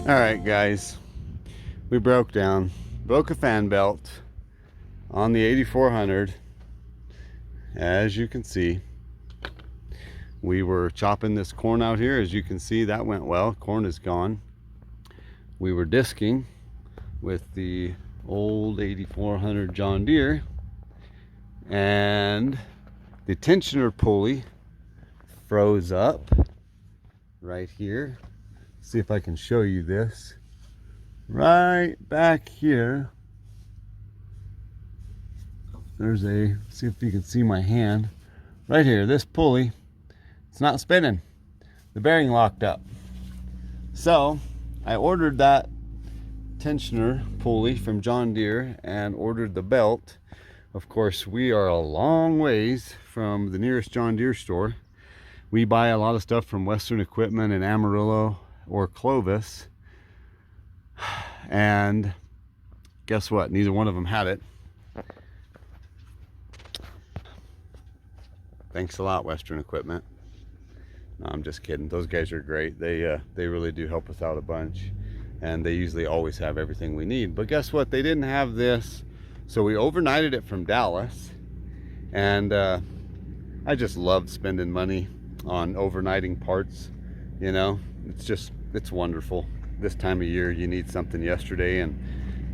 Alright guys, we broke a fan belt on the 8400. As you can see, we were chopping this corn out here. As you can see, that went well. Corn is gone. We were disking with the old 8400 John Deere, and the tensioner pulley froze up right here. See if I can show you this. Right back here, there's see if you can see my hand. Right here, this pulley, it's not spinning. The bearing locked up. So I ordered that tensioner pulley from John Deere and ordered the belt. Of course, we are a long ways from the nearest John Deere store. We buy a lot of stuff from Western Equipment in Amarillo or Clovis, and guess what? Neither one of them had it. Thanks a lot, Western Equipment. No, I'm just kidding. Those guys are great. They really do help us out a bunch, and they usually always have everything we need. But guess what? They didn't have this, so we overnighted it from Dallas, and I just loved spending money on overnighting parts. You know, it's wonderful. This time of year, you need something yesterday, and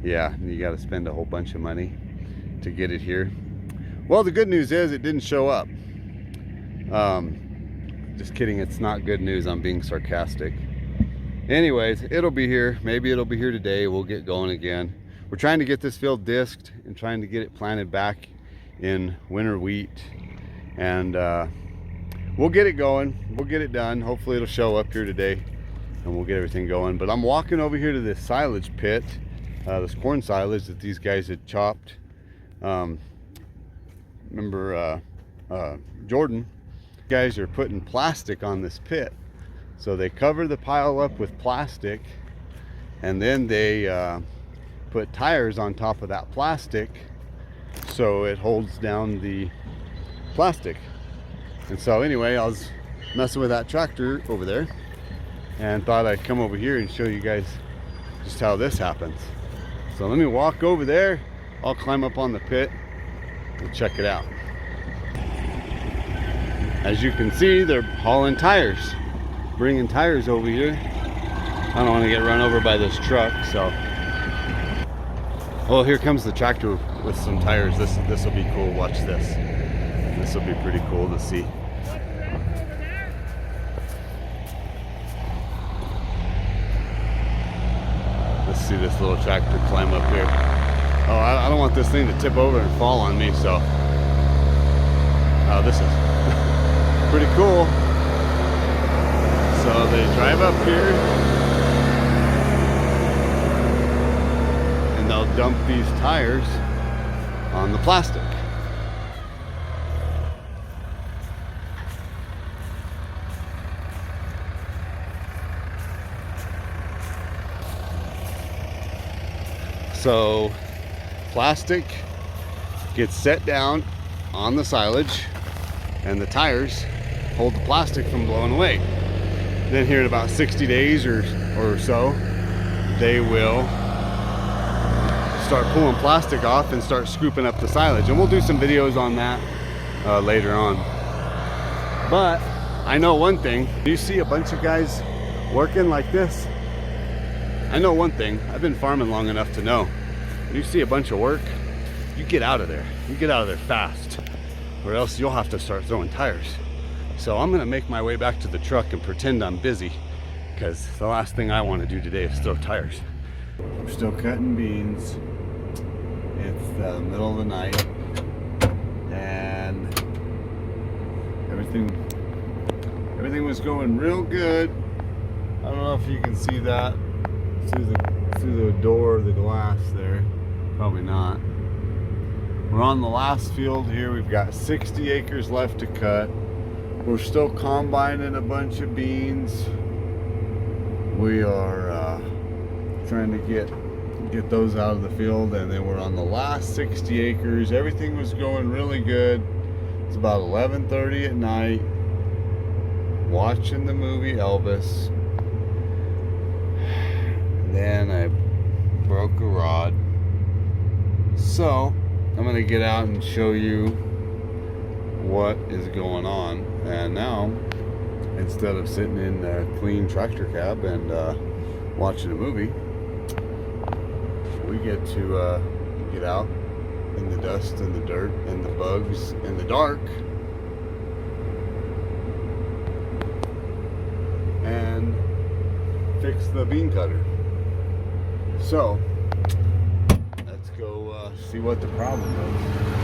yeah, you got to spend a whole bunch of money to get it here. Well, the good news is it didn't show up. Just kidding, it's not good news. I'm being sarcastic. Anyways, it'll be here. Maybe it'll be here today. We'll get going again. We're trying to get this field disked and trying to get it planted back in winter wheat, and we'll get it going. We'll get it done. Hopefully it'll show up here today and we'll get everything going. But I'm walking over here to this silage pit, this corn silage that these guys had chopped. Remember Jordan? Guys are putting plastic on this pit. So they cover the pile up with plastic, and then they put tires on top of that plastic so it holds down the plastic. And so anyway, I was messing with that tractor over there and thought I'd come over here and show you guys just how this happens. So let me walk over there. I'll climb up on the pit and check it out. As you can see, they're hauling tires, bringing tires over here. I don't want to get run over by this truck, so. Oh, here comes the tractor with some tires. This will be cool. Watch this. This will be pretty cool to see. Let's see this little tractor climb up here. Oh, I don't want this thing to tip over and fall on me, so. Oh, this is pretty cool. So they drive up here and they'll dump these tires on the plastic. So plastic gets set down on the silage, and the tires hold the plastic from blowing away. Then here in about 60 days or so, they will start pulling plastic off and start scooping up the silage. And we'll do some videos on that later on. But I know one thing. You see a bunch of guys working like this? I know one thing. I've been farming long enough to know. When you see a bunch of work, you get out of there. You get out of there fast, or else you'll have to start throwing tires. So I'm gonna make my way back to the truck and pretend I'm busy, because the last thing I want to do today is throw tires. We're still cutting beans. It's the middle of the night, and everything was going real good. I don't know if you can see that through the door, the glass there. Probably not. We're on the last field here. We've got 60 acres left to cut. We're still combining a bunch of beans. We are trying to get those out of the field, and then we're on the last 60 acres. Everything was going really good. It's about 11:30 at night, watching the movie Elvis. then I broke a rod. So I'm gonna get out and show you what is going on. And now, instead of sitting in a clean tractor cab and watching a movie, we get to get out in the dust and the dirt and the bugs and the dark and fix the bean cutter. So let's go see what the problem is.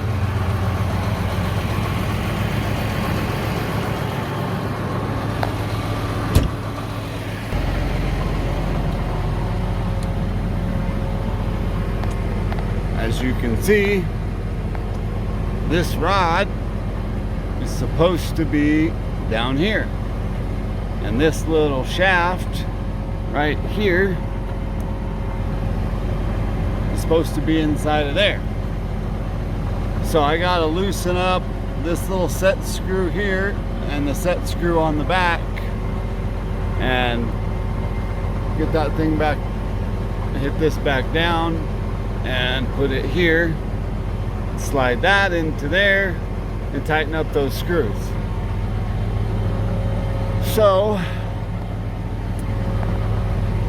As you can see, this rod is supposed to be down here, and this little shaft right here is supposed to be inside of there. So I gotta loosen up this little set screw here and the set screw on the back and get that thing back, hit this back down and put it here, slide that into there and tighten up those screws. So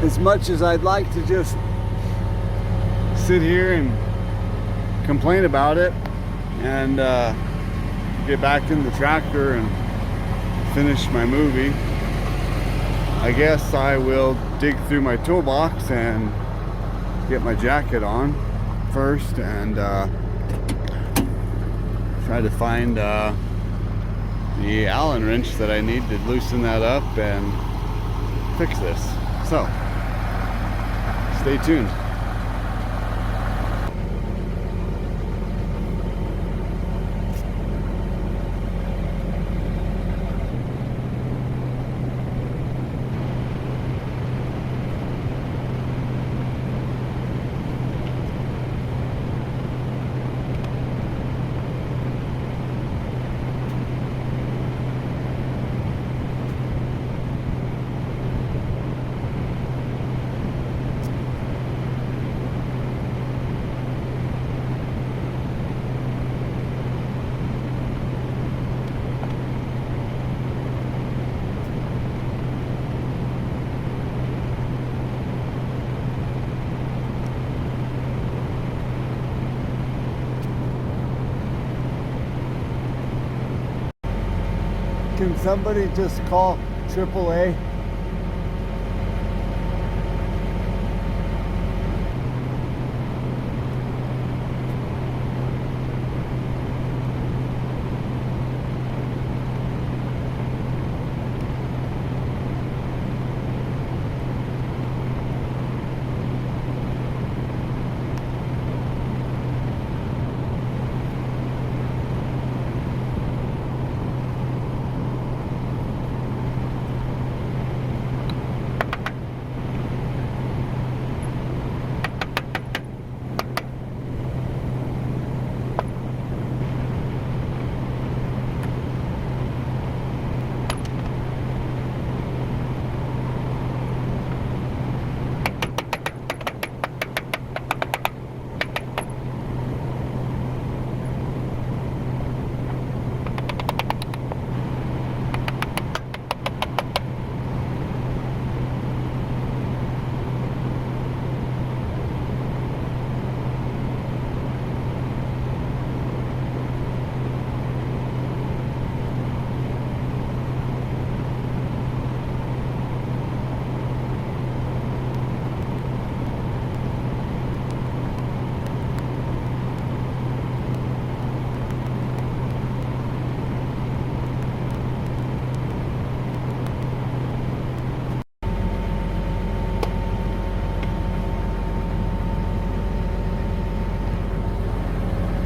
as much as I'd like to just sit here and complain about it and get back in the tractor and finish my movie, I guess I will dig through my toolbox and get my jacket on first and try to find the Allen wrench that I need to loosen that up and fix this. So stay tuned. Can somebody just call AAA?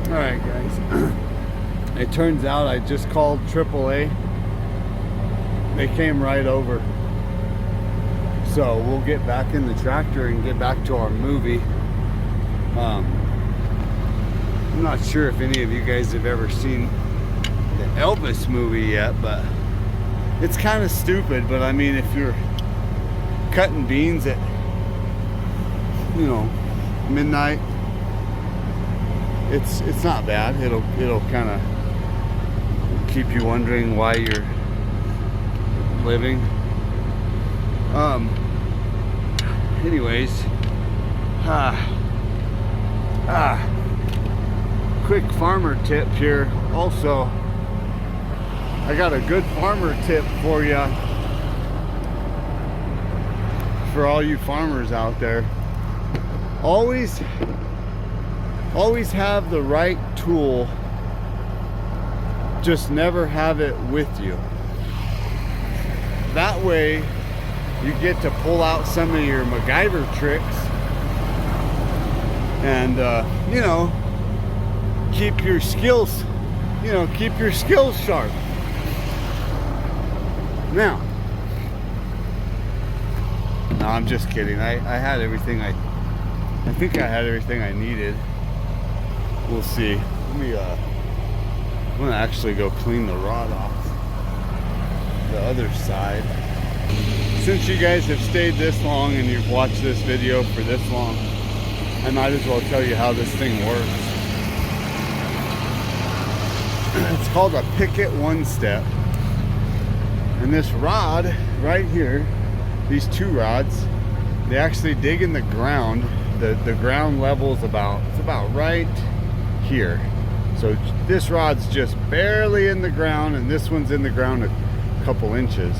Alright guys, it turns out I just called AAA. They came right over. So we'll get back in the tractor and get back to our movie. I'm not sure if any of you guys have ever seen the Elvis movie yet, but it's kind of stupid. But I mean, if you're cutting beans at you know, midnight, it's not bad. It'll kind of keep you wondering why you're living. Anyways, quick farmer tip here. Also, I got a good farmer tip for you, for all you farmers out there. Always have the right tool, just never have it with you. That way you get to pull out some of your MacGyver tricks and you know, keep your skills sharp. Now, no, I'm just kidding. I had everything I think I had everything I needed. We'll see. Let me I'm gonna actually go clean the rod off the other side. Since you guys have stayed this long and you've watched this video for this long, I might as well tell you how this thing works. It's called a Picket One Step. And this rod right here, these two rods, they actually dig in the ground. The ground level's about right here. So this rod's just barely in the ground, and this one's in the ground a couple inches.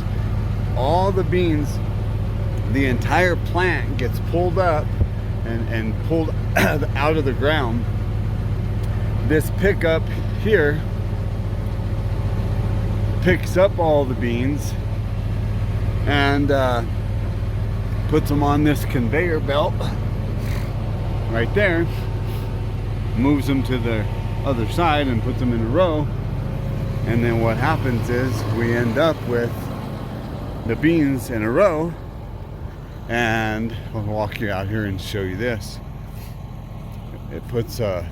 All the beans, the entire plant gets pulled up and pulled out of the ground. This pickup here picks up all the beans and puts them on this conveyor belt right there, moves them to the other side and puts them in a row. And then what happens is we end up with the beans in a row. And I'll walk you out here and show you this. It puts a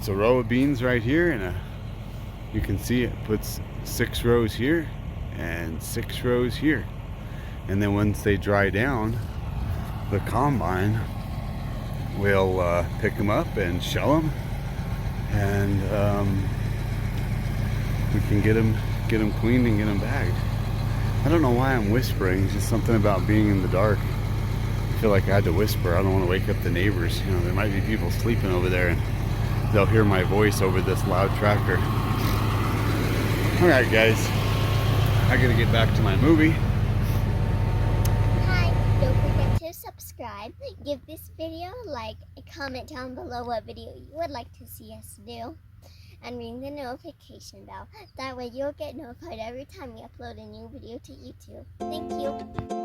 row of beans right here, and you can see it puts 6 rows here and 6 rows here. And then once they dry down, the combine will pick them up and shell them, and we can get them cleaned and get them bagged. I don't know why I'm whispering. It's just something about being in the dark. I feel like I had to whisper. I don't want to wake up the neighbors. You know, there might be people sleeping over there and they'll hear my voice over this loud tractor. Alright guys, I gotta get back to my movie. Hi, don't forget to subscribe, give this video a like, and comment down below what video you would like to see us do, and ring the notification bell. That way you'll get notified every time we upload a new video to YouTube. Thank you.